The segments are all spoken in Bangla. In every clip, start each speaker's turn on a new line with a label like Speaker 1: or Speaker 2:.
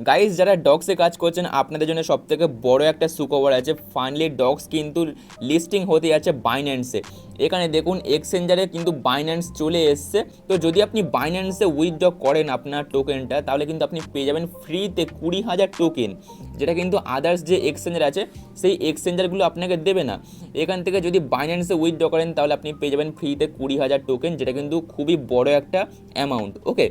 Speaker 1: গাইস যারা ডক্সে কাজ করছেন আপনাদের জন্য সবথেকে বড় একটা সুখবর আছে। ফাইনালি ডক্স কিন্তু লিস্টিং হতে যাচ্ছে বাইন্যান্সে। এখানে দেখুন এক্সচেঞ্জারে কিন্তু বাইন্যান্স চলে এসছে। তো যদি আপনি বাইন্যান্সে উইথড্র করেন আপনার টোকেনটা, তাহলে কিন্তু আপনি পেয়ে যাবেন ফ্রিতে 20,000 টোকেন, যেটা কিন্তু আদার্স যে এক্সচেঞ্জার আছে সেই এক্সচেঞ্জারগুলো আপনাকে দেবে না। এখান থেকে যদি বাইন্যান্সে উইথড্র করেন তাহলে আপনি পেয়ে যাবেন ফ্রিতে 20,000 টোকেন, যেটা কিন্তু খুবই বড় একটা অ্যামাউন্ট। ওকে,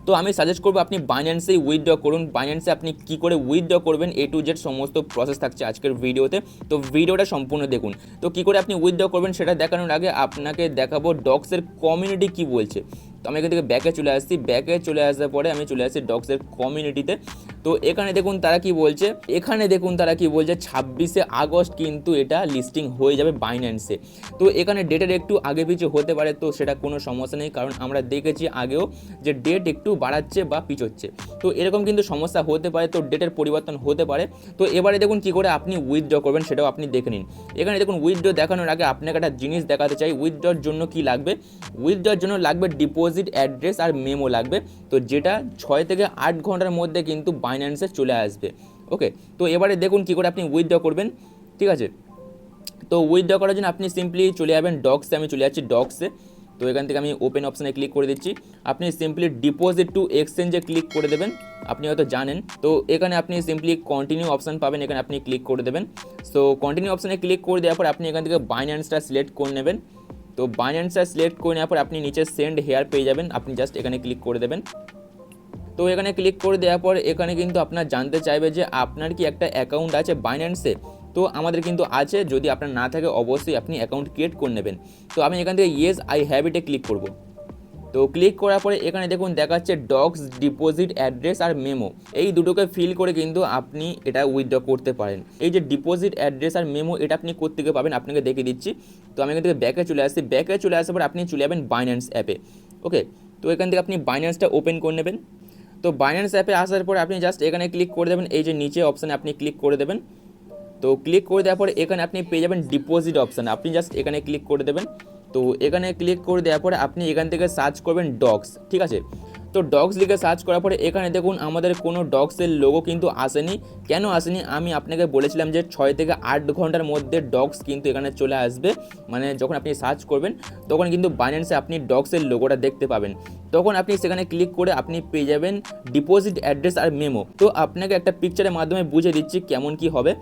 Speaker 1: তো আমি সাজেস্ট করবো আপনি বাইন্যান্সেই উইথড্র করুন। বাইন্যান্সে আপনি কী করে উইথড্র করবেন A to Z সমস্ত প্রসেস থাকছে আজকের ভিডিওতে, তো ভিডিওটা সম্পূর্ণ দেখুন। তো কী করে আপনি উইথড্র করবেন সেটা দেখানোর আগে আপনাকে দেখাবো ডক্সের কমিউনিটি কী বলছে। তো আমি এখান থেকে ব্যাকে চলে আসছি, ব্যাকে চলে আসার পরে আমি চলে আসছি ডক্সের কমিউনিটিতে। তো এখানে দেখুন তারা কি বলছে, 26শে আগস্ট কিন্তু এটা লিস্টিং হয়ে যাবে বাইন্যান্সে। তো এখানে ডেটের একটু আগে পিছু হতে পারে, তো সেটা কোনো সমস্যা নেই, কারণ আমরা দেখেছি আগেও যে ডেট একটু বাড়াচ্ছে বা পিছোচ্ছে, তো এরকম কিন্তু সমস্যা হতে পারে, তো ডেটের পরিবর্তন হতে পারে। তো এবারে দেখুন কী করে আপনি উইথড্র করবেন সেটাও আপনি দেখে নিন। এখানে দেখুন উইথড্র দেখানোর আগে আপনাকে একটা জিনিস দেখাতে চাই। উইথড্রর জন্য কি লাগবে, উইথড্রর জন্য লাগবে ডিপোজিট অ্যাড্রেস আর মেমো লাগবে, তো যেটা 6 থেকে 8 ঘন্টার মধ্যে কিন্তু বাইন্যান্সে চলে আসবে। ওকে, তো এবারে দেখুন কী করে আপনি উইথড্র করবেন। ঠিক আছে, তো উইথড্র করার জন্য আপনি সিম্পলি চলে যাবেন ডক্সে। আমি চলে যাচ্ছি ডক্সে। তো এখান থেকে আমি ওপেন অপশানে ক্লিক করে দিচ্ছি। আপনি সিম্পলি ডিপোজিট টু এক্সচেঞ্জে ক্লিক করে দেবেন, আপনি হয়তো জানেন। তো এখানে আপনি সিম্পলি কন্টিনিউ অপশান পাবেন, এখানে আপনি ক্লিক করে দেবেন। সো কন্টিনিউ অপশানে ক্লিক করে দেওয়ার পর আপনি এখান থেকে বাইন্যান্সটা সিলেক্ট করে নেবেন। তো বাইন্যান্সটা সিলেক্ট করে নেওয়ার পর আপনি নিচে সেন্ড হেয়ার পেয়ে যাবেন, আপনি জাস্ট এখানে ক্লিক করে দেবেন। তো এখানে ক্লিক করে দেওয়ার পর এখানে কিন্তু আপনার জানতে চাইবে যে আপনার কি একটা অ্যাকাউন্ট আছে বাইন্যান্সে। তো আমাদের কিন্তু আছে, যদি আপনার না থাকে অবশ্যই আপনি অ্যাকাউন্ট ক্রিয়েট করে নেবেন। তো আমি এখান থেকে ইয়েস আই হ্যাভ ইটে ক্লিক করব। তো ক্লিক করার পরে এখানে দেখুন দেখাচ্ছে ডক্স ডিপোজিট অ্যাড্রেস আর মেমো, এই দুটোকে ফিল করে কিন্তু আপনি এটা উইথড্র করতে পারেন। এই যে ডিপোজিট অ্যাড্রেস আর মেমো এটা আপনি কোত্থেকে পাবেন আপনাকে দেখিয়ে দিচ্ছি। তো আমি এখান থেকে ব্যাকে চলে আসছি, ব্যাকে চলে আসার পর আপনি চলে যাবেন বাইন্যান্স অ্যাপে। ওকে, তো এখান থেকে আপনি বাইন্যান্সটা ওপেন করে নেবেন। তো বাইন্যান্স অ্যাপে আসার পর আপনি জাস্ট এখানে ক্লিক করে দেবেন, এই যে নিচে অপশানে আপনি ক্লিক করে দেবেন। তো ক্লিক করে দেওয়ার পরে এখানে আপনি পেয়ে যাবেন ডিপোজিট অপশান, আপনি জাস্ট এখানে ক্লিক করে দেবেন। তো এখানে ক্লিক করে দেওয়ার পরে আপনি এখান থেকে সার্চ করবেন ডক্স। ঠিক আছে, তো ডক্স লিখে সার্চ করার পরে এখানে দেখুন আমাদের কোনো ডক্সের লোগো কিন্তু আসেনি। কেন আসেনি, আমি আপনাকে বলেছিলাম যে 6 থেকে 8 ঘন্টার মধ্যে ডক্স কিন্তু এখানে চলে আসবে। মানে যখন আপনি সার্চ করবেন তখন কিন্তু বাইন্যান্সে আপনি ডক্সের লোগোটা দেখতে পাবেন, তখন আপনি সেখানে ক্লিক করে আপনি পেয়ে যাবেন ডিপোজিট অ্যাড্রেস আর মেমো। তো আপনাকে একটা পিকচারের মাধ্যমে বুঝিয়ে দিচ্ছি কেমন কি হবে।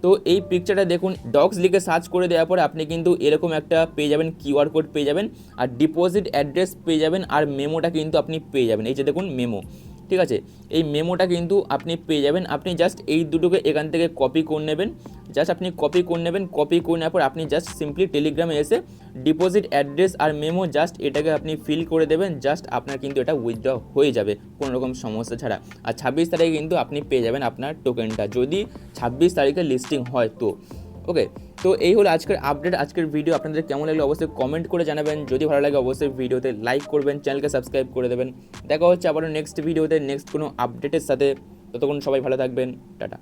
Speaker 1: তো এই পিকচারটা দেখুন, ডক্স লিখে সার্চ করে দেওয়ার পরে আপনি কিন্তু এরকম একটা পেয়ে যাবেন, কিউআর কোড পেয়ে যাবেন, আর ডিপোজিট অ্যাড্রেস পেয়ে যাবেন, আর মেমোটা কিন্তু আপনি পেয়ে যাবেন। এই যে দেখুন মেমো, ঠিক আছে, এই মেমোটা কিন্তু আপনি পেয়ে যাবেন। আপনি জাস্ট এই দুটোকে এখান থেকে কপি করে নেবেন, জাস্ট আপনি কপি করে নেবেন। কপি করে নেওয়ার পর আপনি জাস্ট সিম্পলি টেলিগ্রামে এসে ডিপোজিট অ্যাড্রেস আর মেমো জাস্ট এটাকে আপনি ফিল করে দেবেন, জাস্ট আপনার কিন্তু এটা উইথড্র হয়ে যাবে কোনো রকম সমস্যা ছাড়া। আর 26 তারিখে কিন্তু আপনি পেয়ে যাবেন আপনার টোকেনটা, যদি 26 তারিখে লিস্টিং হয় তো। ওকে, তো এই হলো আজকের আপডেট, আজকের ভিডিও। আপনাদের কেমন লাগলো অবশ্যই কমেন্ট করে জানাবেন, যদি ভালো লাগে অবশ্যই ভিডিওতে লাইক করবেন, চ্যানেলকে সাবস্ক্রাইব করে দেবেন। দেখা হচ্ছে আবারও নেক্সট ভিডিওতে নেক্সট কোনো আপডেটের সাথে। ততক্ষণ সবাই ভালো থাকবেন, টাটা।